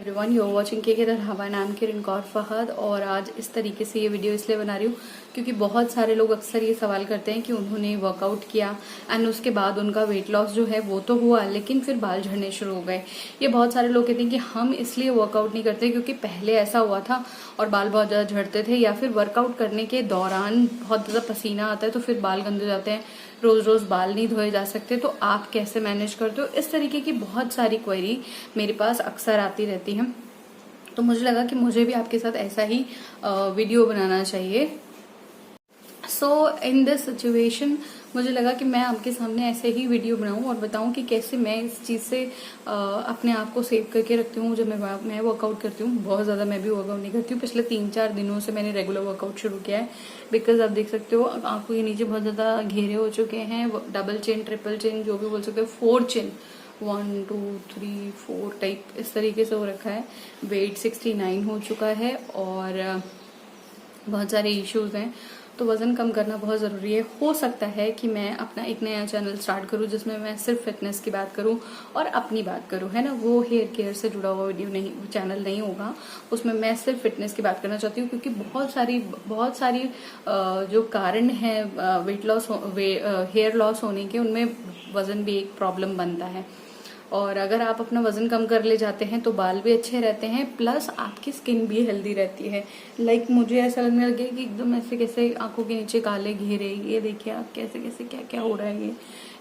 Everyone, you are watching के हवा। नाम किरण कौर फहद। और आज इस तरीके से ये वीडियो इसलिए बना रही हूँ क्योंकि बहुत सारे लोग अक्सर ये सवाल करते हैं कि उन्होंने वर्कआउट किया एंड उसके बाद उनका वेट लॉस जो है वो तो हुआ, लेकिन फिर बाल झड़ने शुरू हो गए। ये बहुत सारे लोग कहते हैं कि हम इसलिए वर्कआउट नहीं करते क्योंकि पहले ऐसा हुआ था और बाल बहुत ज़्यादा झड़ते थे, या फिर वर्कआउट करने के दौरान बहुत ज़्यादा पसीना आता है तो फिर बाल गंदे हो जाते हैं, रोज रोज बाल नहीं धोए जा सकते, तो आप कैसे मैनेज करते हो। इस तरीके की बहुत सारी क्वेरी मेरे पास अक्सर आती रहती है, तो मुझे लगा कि मुझे भी आपके साथ ऐसा ही वीडियो बनाना चाहिए। सो इन दिस सिचुएशन मुझे लगा कि मैं आपके सामने ऐसे ही वीडियो बनाऊं और बताऊं कि कैसे मैं इस चीज़ से अपने आप को सेव करके रखती हूँ। जब मैं वर्कआउट करती हूँ, बहुत ज़्यादा मैं भी वर्कआउट नहीं करती हूँ, पिछले 3-4 दिनों से मैंने रेगुलर वर्कआउट शुरू किया है। बिकॉज आप देख सकते हो आंखों के नीचे बहुत ज़्यादा घेरे हो चुके हैं, डबल चिन, ट्रिपल चिन, जो भी बोल सकते हो, 4 चिन, 1 2 3 4 टाइप इस तरीके से हो रखा है। वेट 69 हो चुका है और बहुत सारे इश्यूज हैं, तो वजन कम करना बहुत ज़रूरी है। हो सकता है कि मैं अपना एक नया चैनल स्टार्ट करूं जिसमें मैं सिर्फ फिटनेस की बात करूं और अपनी बात करूं, है ना। वो हेयर केयर से जुड़ा हुआ वीडियो नहीं, चैनल नहीं होगा, उसमें मैं सिर्फ फिटनेस की बात करना चाहती हूँ क्योंकि बहुत सारी जो कारण है वेट लॉस, हेयर लॉस होने के, उनमें वजन भी एक प्रॉब्लम बनता है। और अगर आप अपना वजन कम कर ले जाते हैं तो बाल भी अच्छे रहते हैं, प्लस आपकी स्किन भी हेल्दी रहती है। लाइक मुझे ऐसा लगने लगे कि एकदम ऐसे कैसे आंखों के नीचे काले घेरे, ये देखिए आप कैसे कैसे क्या क्या हो रहा है।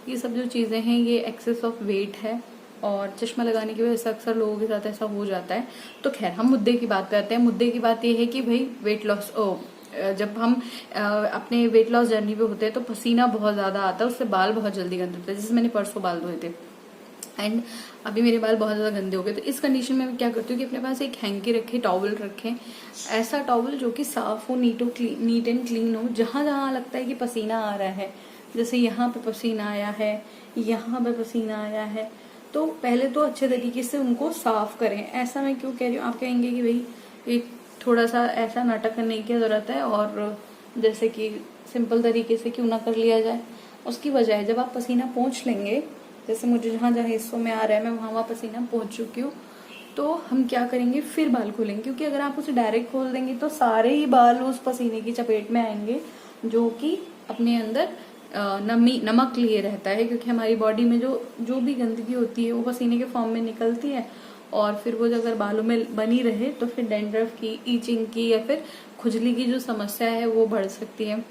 ये सब जो चीज़ें हैं ये एक्सेस ऑफ वेट है और चश्मा लगाने की वजह से अक्सर लोगों के साथ ऐसा हो जाता है। तो खैर, हम मुद्दे की बात करते हैं। मुद्दे की बात ये है कि भाई वेट लॉस, जब हम अपने वेट लॉस जर्नी पे होते हैं तो पसीना बहुत ज़्यादा आता है, उससे बाल बहुत जल्दी गंदे होते हैं। जैसे मैंने परसों बाल धोए थे एंड अभी मेरे बाल बहुत ज़्यादा गंदे हो गए, तो इस कंडीशन में मैं क्या करती हूँ कि अपने पास एक हैंकी रखे, टॉवल रखें, ऐसा टॉवल जो कि साफ हो, नीट एंड क्लीन हो। जहाँ जहाँ लगता है कि पसीना आ रहा है, जैसे यहाँ पे पसीना आया है, यहाँ पे पसीना आया है, तो पहले तो अच्छे तरीके से उनको साफ करें। ऐसा मैं क्यों कह रही हूँ, आप कहेंगे कि भाई एक थोड़ा सा ऐसा नाटक करने की ज़रूरत है और जैसे कि सिंपल तरीके से क्यों ना कर लिया जाए। उसकी वजह है, जब आप पसीना पोंछ लेंगे, जैसे मुझे जहाँ जहाँ हिस्सों में आ रहा है मैं वहाँ पसीना पहुँच चुकी हूँ, तो हम क्या करेंगे, फिर बाल खोलेंगे। क्योंकि अगर आप उसे डायरेक्ट खोल देंगे तो सारे ही बाल उस पसीने की चपेट में आएंगे, जो कि अपने अंदर नमक लिए रहता है। क्योंकि हमारी बॉडी में जो भी गंदगी होती है वो पसीने के फॉर्म में निकलती है, और फिर वो अगर बालों में बनी रहे तो फिर डैंड्रफ की, ईचिंग की या फिर खुजली की जो समस्या है वो बढ़ सकती है,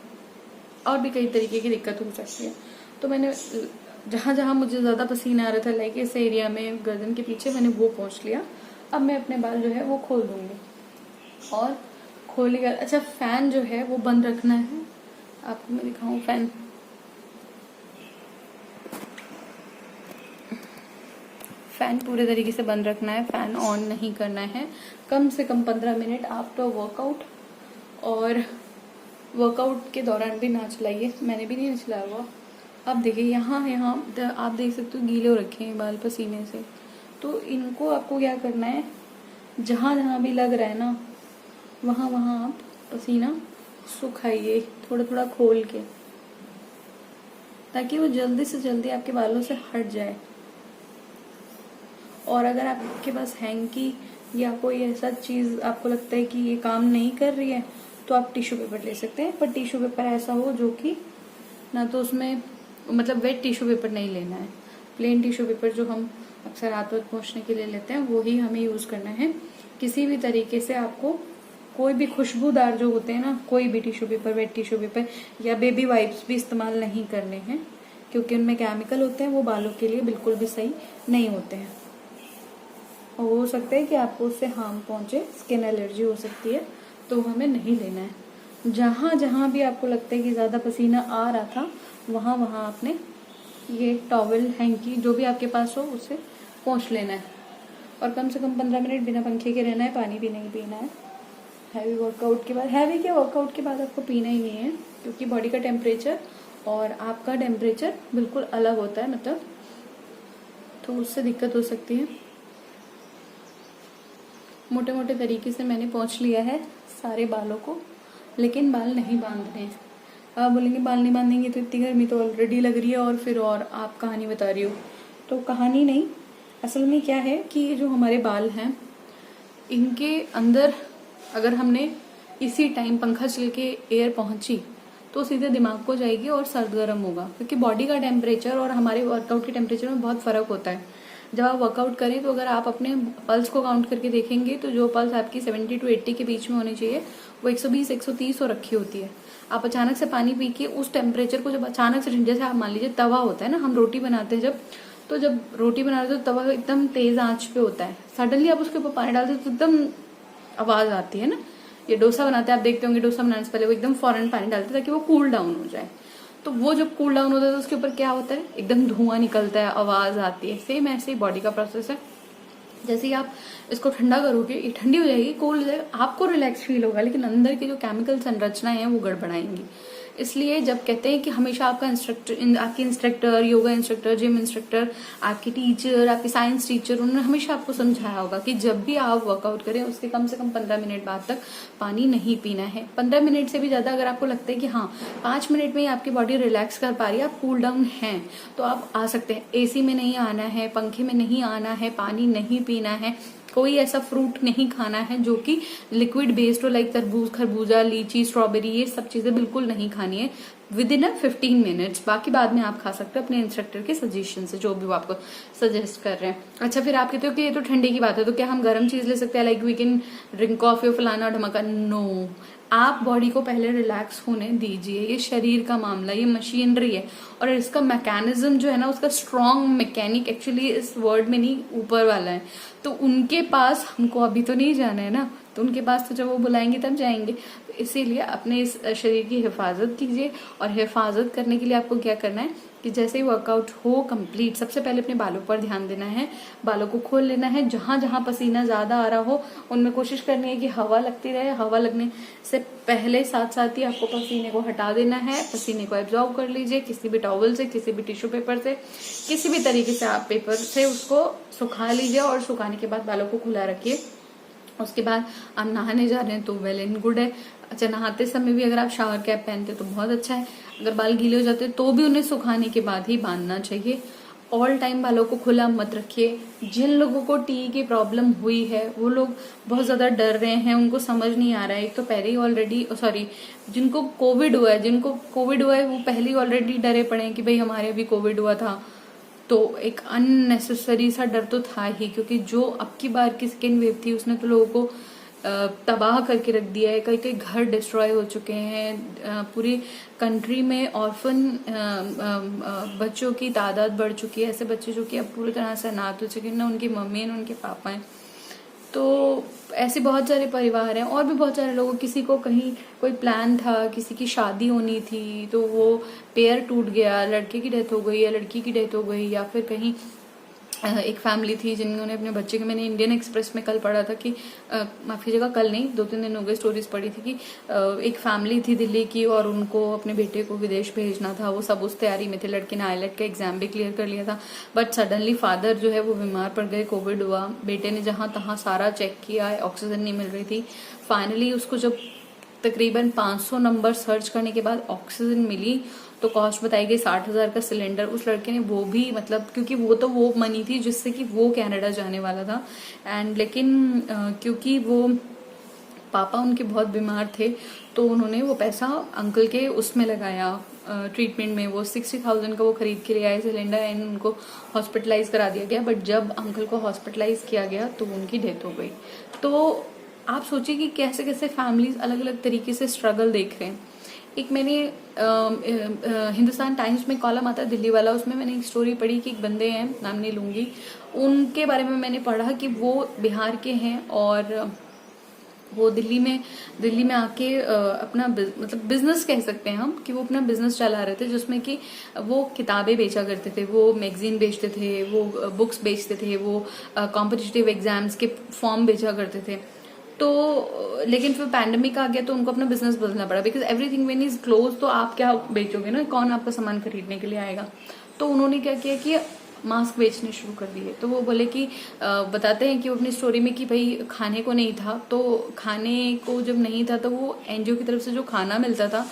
और भी कई तरीके की दिक्कत हो सकती है। तो मैंने जहाँ जहाँ मुझे ज़्यादा पसीना आ रहा था, लाइक इस एरिया में, गर्दन के पीछे, मैंने वो पोंछ लिया। अब मैं अपने बाल जो है वो खोल दूंगी और खोलेगा। अच्छा, फैन जो है वो बंद रखना है, आपको मैं दिखाऊं फैन। फैन पूरे तरीके से बंद रखना है, फैन ऑन नहीं करना है। कम से कम 15 मिनट आफ्टर वर्कआउट, और वर्कआउट के दौरान भी ना चलाइए। मैंने भी नहीं चलाया हुआ। अब देखिए यहाँ आप देख सकते हो गीले हो रखे हैं बाल पसीने से, तो इनको आपको क्या करना है, जहाँ जहाँ भी लग रहा है ना, वहाँ वहाँ आप पसीना सुखाइए, थोड़ा थोड़ा खोल के, ताकि वो जल्दी से जल्दी आपके बालों से हट जाए। और अगर आपके पास हैंकी या कोई ऐसा चीज़ आपको लगता है कि ये काम नहीं कर रही है, तो आप टिश्यू पेपर ले सकते हैं। पर टिश्यू पेपर ऐसा हो जो कि ना तो उसमें, मतलब वेट टिश्यू पेपर नहीं लेना है, प्लेन टिश्यू पेपर जो हम अक्सर हाथ वक्त पोंछने के लिए लेते हैं वो ही हमें यूज़ करना है। किसी भी तरीके से आपको कोई भी खुशबूदार जो होते हैं ना, कोई भी tissue paper, wet tissue paper या बेबी वाइप्स भी इस्तेमाल नहीं करने हैं, क्योंकि उनमें केमिकल होते हैं, वो बालों के लिए बिल्कुल भी सही नहीं होते हैं। और हो सकता है कि आपको उससे हार्म पहुंचे, स्किन एलर्जी हो सकती है, तो हमें नहीं लेना है। जहाँ जहाँ भी आपको लगता है कि ज़्यादा पसीना आ रहा था, वहाँ वहाँ आपने ये टॉवल, हैंकी, जो भी आपके पास हो, उसे पोंछ लेना है। और कम से कम 15 मिनट बिना पंखे के रहना है, पानी भी नहीं पीना है। हैवी वर्कआउट के बाद, हैवी के वर्कआउट के बाद आपको पीना ही नहीं है, क्योंकि बॉडी का टेम्परेचर और आपका टेम्परेचर बिल्कुल अलग होता है, मतलब, तो उससे दिक्कत हो सकती है। मोटे मोटे तरीके से मैंने पोंछ लिया है सारे बालों को, लेकिन बाल नहीं बांधने हैं। आप बोलेंगे बाल नहीं बांधेंगे तो इतनी गर्मी तो ऑलरेडी लग रही है और फिर और आप कहानी बता रही हो। तो कहानी नहीं, असल में क्या है कि ये जो हमारे बाल हैं, इनके अंदर अगर हमने इसी टाइम पंखा चल के एयर पहुंची तो सीधे दिमाग को जाएगी और सर्द गर्म होगा, क्योंकि बॉडी का टेम्परेचर और हमारे वर्कआउट के टेम्परेचर में बहुत फर्क होता है। जब आप वर्कआउट करें तो अगर आप अपने पल्स को काउंट करके देखेंगे तो जो पल्स आपकी 70 to 80 के बीच में होनी चाहिए वो 120 130 हो रखी होती है। आप अचानक से पानी पी के उस टेम्परेचर को जब अचानक से, जैसे आप मान लीजिए तवा होता है ना, हम रोटी बनाते हैं जब रोटी बना रहे तो तवा एकदम तेज आंच पे होता है, सडनली आप उसके ऊपर पानी डालते तो एकदम आवाज आती है ना। ये डोसा बनाते हैं, आप देखते होंगे डोसा बनाने से पहले वो एकदम फौरन पानी डालते हैं ताकि वो कूल डाउन हो जाए। तो वो जब कूल डाउन होता है तो उसके ऊपर क्या होता है, एकदम धुआं निकलता है, आवाज आती है। सेम ऐसे ही बॉडी का प्रोसेस है। जैसे ही आप इसको ठंडा करोगे, ये ठंडी हो जाएगी, कोल्ड हो जाएगा, आपको रिलैक्स फील होगा, लेकिन अंदर की जो केमिकल संरचनाएं हैं वो गड़बड़ाएंगी। इसलिए जब कहते हैं कि हमेशा आपका आपकी instructor, yoga instructor, gym instructor, आपकी टीचर, आपकी साइंस टीचर, उन्होंने हमेशा आपको समझाया होगा कि जब भी आप वर्कआउट करें उसके कम से कम 15 मिनट बाद तक पानी नहीं पीना है। 15 मिनट से भी ज्यादा अगर आपको लगता है कि हाँ 5 मिनट में ही आपकी बॉडी रिलैक्स कर पा रही है, आप कूल डाउन हैं, तो आप आ सकते हैं। एसी में नहीं आना है, पंखे में नहीं आना है, पानी नहीं पीना है, कोई ऐसा फ्रूट नहीं खाना है जो कि लिक्विड बेस्ड हो, लाइक तरबूज, खरबूजा, लीची, स्ट्रॉबेरी, ये सब चीजें बिल्कुल नहीं खानी है विद इन 15 मिनट्स। बाकी बाद में आप खा सकते हो अपने इंस्ट्रक्टर के सजेशन से, जो भी वो आपको सजेस्ट कर रहे हैं। अच्छा, फिर आप कहते हो कि ये तो ठंडे की बात है, तो क्या हम गर्म चीज ले सकते हैं, like we can drink coffee, फलाना ढमका? नो, आप बॉडी को पहले रिलैक्स होने दीजिए। ये शरीर का मामला, ये मशीनरी है, और इसका मैकेनिज्म जो है ना, उसका स्ट्रॉन्ग मैकेनिक एक्चुअली इस वर्ड में नहीं, ऊपर वाला है। तो उनके पास हमको अभी तो नहीं जाना है ना, तो उनके पास तो जब वो बुलाएंगे तब जाएंगे। तो इसीलिए अपने इस शरीर की हिफाजत कीजिए, और हिफाजत करने के लिए आपको क्या करना है कि जैसे ही वर्कआउट हो कंप्लीट, सबसे पहले अपने बालों पर ध्यान देना है, बालों को खोल लेना है। जहां जहां पसीना ज्यादा आ रहा हो उनमें कोशिश करनी है कि हवा लगती रहे। हवा लगने से पहले साथ साथ ही आपको पसीने को हटा देना है, पसीने को एब्जॉर्ब कर लीजिए, किसी भी टॉवल से, किसी भी टिश्यू पेपर से, किसी भी तरीके से आप पेपर से उसको सुखा लीजिए, और सुखाने के बाद बालों को खुला रखिए। उसके बाद आप नहाने जा रहे हैं तो वेल एंड गुड है। अच्छा, नहाते समय भी अगर आप शावर कैप पहनते तो बहुत अच्छा है। अगर बाल गीले हो जाते तो भी उन्हें सुखाने के बाद ही बांधना चाहिए। ऑल टाइम बालों को खुला मत रखिए। जिन लोगों को टी की प्रॉब्लम हुई है वो लोग बहुत ज्यादा डर रहे हैं, उनको समझ नहीं आ रहा है। एक तो पहले ही ऑलरेडी जिनको कोविड हुआ है वो पहले ही ऑलरेडी डरे पड़े हैं कि भाई हमारे भी कोविड हुआ था। तो एक अननेसेसरी सा डर तो था ही, क्योंकि जो अब की बार की सेकेंड वेव थी उसने तो लोगों को तबाह करके रख दिया है। कई कई घर डिस्ट्रॉय हो चुके हैं, पूरी कंट्री में ऑर्फन बच्चों की तादाद बढ़ चुकी है। ऐसे बच्चे जो कि अब पूरी तरह से अनाथ हो चुके हैं, ना उनकी मम्मी है ना उनके पापा हैं। तो ऐसे बहुत सारे परिवार हैं, और भी बहुत सारे लोगों, किसी को कहीं कोई प्लान था, किसी की शादी होनी थी तो वो पेयर टूट गया, लड़के की डेथ हो गई या लड़की की डेथ हो गई, या फिर कहीं एक फैमिली थी जिन्होंने अपने बच्चे के, मैंने इंडियन एक्सप्रेस में कल पढ़ा था कि माफी जगह कल नहीं 2-3 दिन हो गए स्टोरीज पढ़ी थी कि एक फैमिली थी दिल्ली की और उनको अपने बेटे को विदेश भेजना था। वो सब उस तैयारी में थे, लड़के ने आईलेट का एग्जाम भी क्लियर कर लिया था, बट सडनली फादर जो है वो बीमार पड़ गए, कोविड हुआ। बेटे ने जहां तहां सारा चेक किया, ऑक्सीजन नहीं मिल रही थी। फाइनली उसको जब तकरीबन 500 नंबर सर्च करने के बाद ऑक्सीजन मिली तो कॉस्ट बताई गई 60,000 का सिलेंडर। उस लड़के ने वो भी, मतलब क्योंकि वो मनी थी जिससे कि वो कनाडा जाने वाला था, एंड लेकिन क्योंकि वो पापा उनके बहुत बीमार थे तो उन्होंने वो पैसा अंकल के उसमें लगाया, ट्रीटमेंट में। वो 60,000 का वो खरीद के ले आए सिलेंडर, एंड उनको हॉस्पिटलाइज करा दिया गया। बट जब अंकल को हॉस्पिटलाइज किया गया तो उनकी डेथ हो गई। तो आप सोचिए कि कैसे कैसे फैमिलीज अलग अलग तरीके से स्ट्रगल देख रहे हैं। एक मैंने हिंदुस्तान टाइम्स में कॉलम आता है दिल्ली वाला, उसमें मैंने एक स्टोरी पढ़ी कि एक बंदे हैं, नाम नहीं लूंगी, उनके बारे में मैंने पढ़ा कि वो बिहार के हैं और वो दिल्ली में आके अपना मतलब बिजनेस कह सकते हैं हम, कि वो अपना बिजनेस चला रहे थे जिसमें कि वो किताबें बेचा करते थे, वो मैगजीन बेचते थे, वो बुक्स बेचते थे, वो कॉम्पिटिटिव एग्जाम्स के फॉर्म बेचा करते थे। तो लेकिन फिर पैंडेमिक आ गया तो उनको अपना बिजनेस बदलना पड़ा, because everything when is close, तो आप क्या बेचोगे ना, कौन आपका सामान खरीदने के लिए आएगा। तो उन्होंने क्या किया कि मास्क बेचने शुरू कर दिए। तो वो बोले कि बताते हैं कि वो अपनी स्टोरी में कि भाई खाने को नहीं था, तो खाने को जब नहीं था तो वो एनजीओ की तरफ से जो खाना मिलता था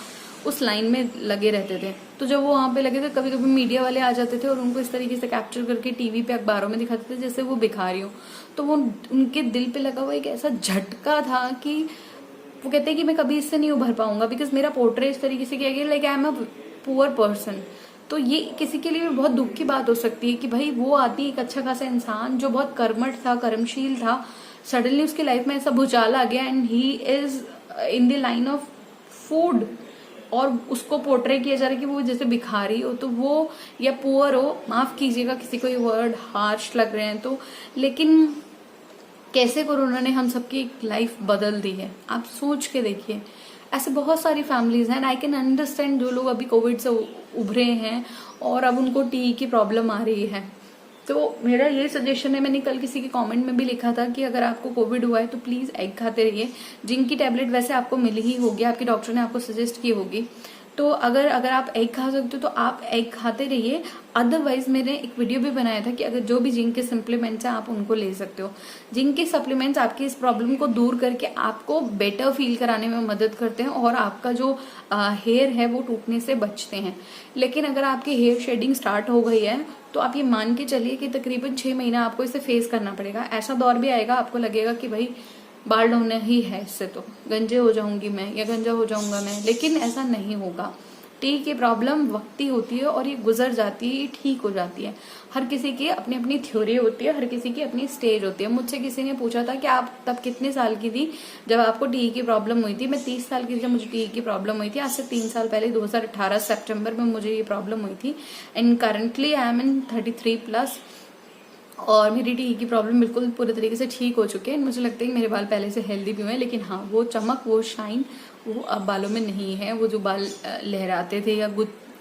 उस लाइन में लगे रहते थे। तो जब वो वहां पे लगे थे, कभी कभी मीडिया वाले आ जाते थे और उनको इस तरीके से कैप्चर करके टीवी पे अखबारों में दिखाते थे जैसे वो भिखारी हो। तो वो उनके दिल पे लगा हुआ एक ऐसा झटका था कि वो कहते हैं कि मैं कभी इससे नहीं उभर पाऊंगा, बिकॉज मेरा पोर्ट्रेट इस तरीके से किया गया like I am a poor person. तो ये किसी के लिए बहुत दुख की बात हो सकती है कि भाई वो आदमी एक अच्छा खासा इंसान जो बहुत कर्मठ था, कर्मशील था, सडनली उसकी लाइफ में ऐसा भूचाल आ गया and he is in the line of food, और उसको पोर्ट्रे किया जा रहा है कि वो जैसे भिखारी हो, तो वो या पुअर हो, माफ कीजिएगा किसी को ये वर्ड हार्श लग रहे हैं तो, लेकिन कैसे कोरोना ने हम सबकी लाइफ बदल दी है, आप सोच के देखिए। ऐसे बहुत सारी फैमिलीज हैं, आई कैन अंडरस्टैंड जो लोग अभी कोविड से उभरे हैं और अब उनको टी की प्रॉब्लम आ रही है। तो मेरा ये सजेशन है, मैंने कल किसी के कमेंट में भी लिखा था कि अगर आपको कोविड हुआ है तो प्लीज एग खाते रहिए। जिंक की टैबलेट वैसे आपको मिली ही होगी, आपके डॉक्टर ने आपको सजेस्ट की होगी, तो अगर आप एग खा सकते हो तो आप एग खाते रहिए। अदरवाइज मैंने एक वीडियो भी बनाया था कि अगर जो भी जिंक के सप्लीमेंट्स हैं आप उनको ले सकते हो। जिंक के सप्लीमेंट्स आपकी इस प्रॉब्लम को दूर करके आपको बेटर फील कराने में मदद करते हैं और आपका जो हेयर है वो टूटने से बचते हैं। लेकिन अगर आपकी हेयर शेडिंग स्टार्ट हो गई है तो आप ये मान के चलिए कि तकरीबन 6 महीना आपको इसे फेस करना पड़ेगा। ऐसा दौर भी आएगा आपको लगेगा कि भाई बाल होना ही है, इससे तो गंजे हो जाऊंगी मैं या गंजा हो जाऊंगा मैं, लेकिन ऐसा नहीं होगा। टी की प्रॉब्लम वक्ती होती है और ये गुजर जाती है, ठीक हो जाती है। हर किसी की अपनी अपनी थ्योरी होती है, हर किसी की अपनी स्टेज होती है। मुझसे किसी ने पूछा था कि आप तब कितने साल की थी जब आपको टी की प्रॉब्लम हुई थी। मैं 30 साल की थी जब मुझे टी की प्रॉब्लम हुई थी। आज से 3 साल पहले 2018 सितंबर में मुझे ये प्रॉब्लम हुई थी एंड करंटली आई एम इन 33+, और मेरी टी की प्रॉब्लम बिल्कुल पूरे तरीके से ठीक हो चुके हैं। मुझे लगता है कि मेरे बाल पहले से हेल्दी भी हुए हैं, लेकिन हाँ वो चमक, वो शाइन, वो अब बालों में नहीं है। वो जो बाल लहराते थे या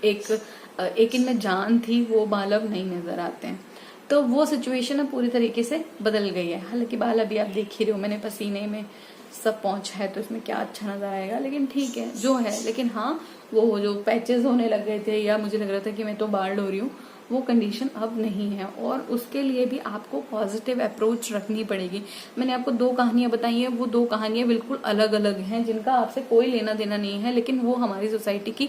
एक इनमें जान थी, वो बाल अब नहीं नजर आते हैं। तो वो सिचुएशन अब पूरी तरीके से बदल गई है। हालांकि बाल अभी आप देख ही रहे हो, मैंने पसीने में सब पहुंचा है तो इसमें क्या अच्छा नजर आएगा, लेकिन ठीक है जो है। लेकिन हाँ वो जो पैचेस होने लग गए थे या मुझे लग रहा था कि मैं तो बाल हो रही हूँ, वो कंडीशन अब नहीं है और उसके लिए भी आपको पॉजिटिव अप्रोच रखनी पड़ेगी। मैंने आपको 2 कहानियां बताई हैं, वो 2 कहानियां बिल्कुल अलग अलग हैं जिनका आपसे कोई लेना देना नहीं है, लेकिन वो हमारी सोसाइटी की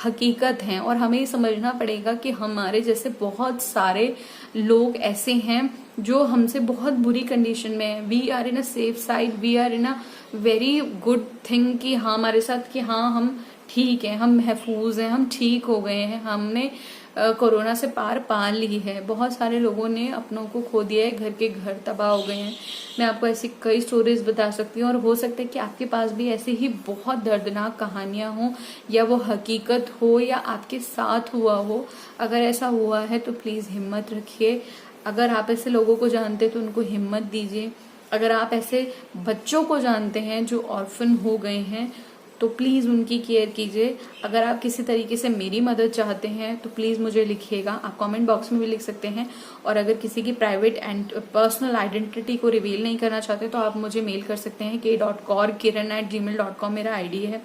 हकीकत हैं और हमें ये समझना पड़ेगा कि हमारे जैसे बहुत सारे लोग ऐसे हैं जो हमसे बहुत बुरी कंडीशन में है। We are in a safe side, we are in a very good thing कि हाँ हमारे साथ कि हाँ हम ठीक है, हम महफूज हैं, हम ठीक हो गए हैं, हमने कोरोना से पार पा ली है। बहुत सारे लोगों ने अपनों को खो दिया है, घर के घर तबाह हो गए हैं। मैं आपको ऐसी कई स्टोरीज बता सकती हूँ और हो सकता है कि आपके पास भी ऐसी ही बहुत दर्दनाक कहानियां हो या वो हकीकत हो या आपके साथ हुआ हो। अगर ऐसा हुआ है तो प्लीज हिम्मत रखिए। अगर आप ऐसे लोगों को जानते हैं तो उनको हिम्मत दीजिए। अगर आप ऐसे बच्चों को जानते हैं जो ऑर्फन हो गए हैं तो प्लीज उनकी केयर कीजिए। अगर आप किसी तरीके से मेरी मदद चाहते हैं तो प्लीज मुझे लिखिएगा, आप कमेंट बॉक्स में भी लिख सकते हैं। और अगर किसी की प्राइवेट एंड पर्सनल आइडेंटिटी को रिवील नहीं करना चाहते तो आप मुझे मेल कर सकते हैं k.kaur@gmail.com मेरा आईडी है।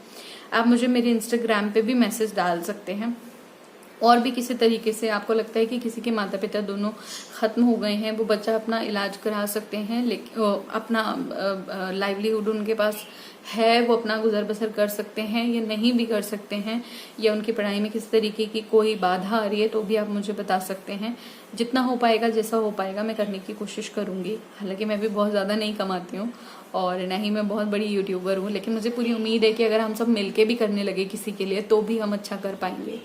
आप मुझे मेरे इंस्टाग्राम पे भी मैसेज डाल सकते हैं। और भी किसी तरीके से आपको लगता है कि किसी के माता पिता दोनों खत्म हो गए हैं, वो बच्चा अपना इलाज करा सकते हैं, लेकिन अपना लाइवलीहुड उनके पास है, वो अपना गुजर बसर कर सकते हैं या नहीं भी कर सकते हैं, या उनकी पढ़ाई में किसी तरीके की कोई बाधा आ रही है तो भी आप मुझे बता सकते हैं। जितना हो पाएगा, जैसा हो पाएगा मैं करने की कोशिश करूंगी। हालांकि मैं भी बहुत ज्यादा नहीं कमाती हूँ और न ही मैं बहुत बड़ी यूट्यूबर हूँ, लेकिन मुझे पूरी उम्मीद है कि अगर हम सब मिलके भी करने लगे किसी के लिए तो भी हम अच्छा कर पाएंगे।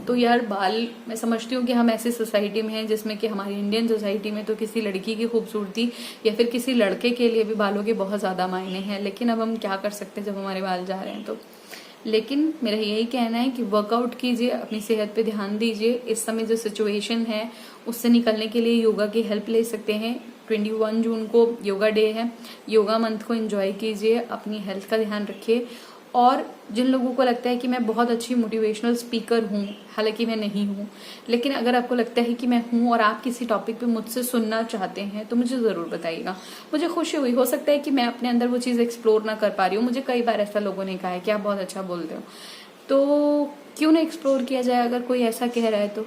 तो यार बाल, मैं समझती हूँ कि हम ऐसी सोसाइटी में हैं जिसमें कि हमारी इंडियन सोसाइटी में तो किसी लड़की की खूबसूरती या फिर किसी लड़के के लिए भी बालों के बहुत ज्यादा मायने हैं। लेकिन अब हम क्या कर सकते हैं जब हमारे बाल जा रहे हैं तो। लेकिन मेरा यही कहना है कि वर्कआउट कीजिए, अपनी सेहत पे ध्यान दीजिए। इस समय जो सिचुएशन है उससे निकलने के लिए योगा की हेल्प ले सकते हैं। 21 जून को योगा डे है, योगा मंथ को एंजॉय कीजिए, अपनी हेल्थ का ध्यान रखिए। और जिन लोगों को लगता है कि मैं बहुत अच्छी मोटिवेशनल स्पीकर हूँ, हालांकि मैं नहीं हूँ, लेकिन अगर आपको लगता है कि मैं हूँ और आप किसी टॉपिक पे मुझसे सुनना चाहते हैं तो मुझे जरूर बताइएगा। मुझे खुशी हुई, हो सकता है कि मैं अपने अंदर वो चीज एक्सप्लोर ना कर पा रही हूँ। मुझे कई बार ऐसा लोगों ने कहा है कि आप बहुत अच्छा बोलते हो, तो क्यों ना एक्सप्लोर किया जाए अगर कोई ऐसा कह रहा है तो।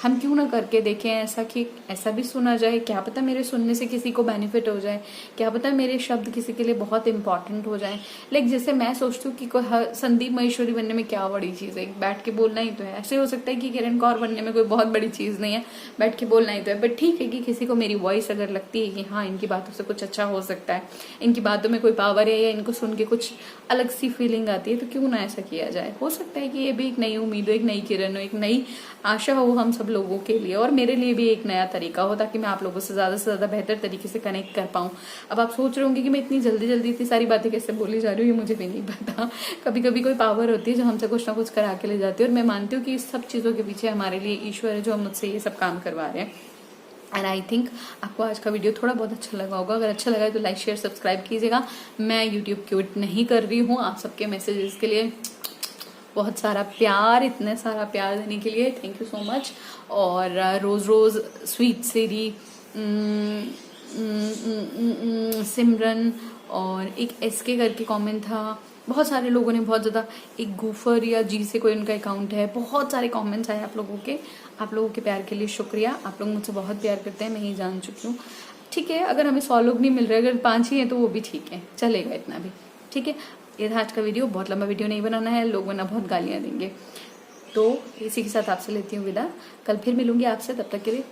हम क्यों ना करके देखें ऐसा, कि ऐसा भी सुना जाए, क्या पता मेरे सुनने से किसी को बेनिफिट हो जाए, क्या पता मेरे शब्द किसी के लिए बहुत इंपॉर्टेंट हो जाए। लाइक जैसे मैं सोचती हूँ कि संदीप महेश्वरी बनने में क्या बड़ी चीज़ है, बैठ के बोलना ही तो है। ऐसे हो सकता है कि किरण कौर बनने में कोई बहुत बड़ी चीज़ नहीं है, बैठ के बोलना ही तो है। बट ठीक है कि किसी को मेरी वॉइस अगर लगती है कि हाँ इनकी बातों से कुछ अच्छा हो सकता है, इनकी बातों में कोई पावर है, या इनको सुन के कुछ अलग सी फीलिंग आती है, तो क्यों ना ऐसा किया जाए। हो सकता है कि ये भी एक नई उम्मीद हो, एक नई किरण हो, एक नई आशा हो हम सब लोगों के लिए, और मेरे लिए भी एक नया तरीका हो, ताकि मैं आप लोगों से ज्यादा बेहतर तरीके से कनेक्ट कर पाऊँ। अब आप सोच रहे होंगे कि मैं इतनी जल्दी इतनी सारी बातें कैसे बोली जा रही हूँ, ये मुझे भी नहीं पता। कभी कभी कोई पावर होती है जो हमसे कुछ ना कुछ करा के ले जाती है, और मैं मानती हूँ कि इस सब चीज़ों के पीछे हमारे लिए ईश्वर है, जो हम मुझसे ये सब काम करवा रहे हैं। एंड आई थिंक आपको आज का वीडियो थोड़ा बहुत अच्छा लगा होगा। अगर अच्छा लगा है तो लाइक शेयर सब्सक्राइब कीजिएगा। मैं यूट्यूब क्विट नहीं कर रही हूँ। आप सबके मैसेजेस के लिए बहुत सारा प्यार, इतने सारा प्यार देने के लिए थैंक यू सो मच। और रोज रोज, स्वीट सेरी, सिमरन, और एक एसके करके कमेंट था। बहुत सारे लोगों ने बहुत ज़्यादा, एक गूफर या जी से कोई उनका अकाउंट है, बहुत सारे कमेंट्स आए आप लोगों के। आप लोगों के प्यार के लिए शुक्रिया। आप लोग मुझसे बहुत प्यार करते हैं, मैं ये जान चुकी हूँ। ठीक है, अगर हमें 100 लोग नहीं मिल रहे, अगर 5 ही हैं तो वो भी ठीक है, चलेगा इतना भी। ठीक है, ये था आज का वीडियो। बहुत लंबा वीडियो नहीं बनाना है, लोग वरना बहुत गालियाँ देंगे। तो इसी के साथ आपसे लेती हूँ विदा। कल फिर मिलूंगी आपसे, तब तक के लिए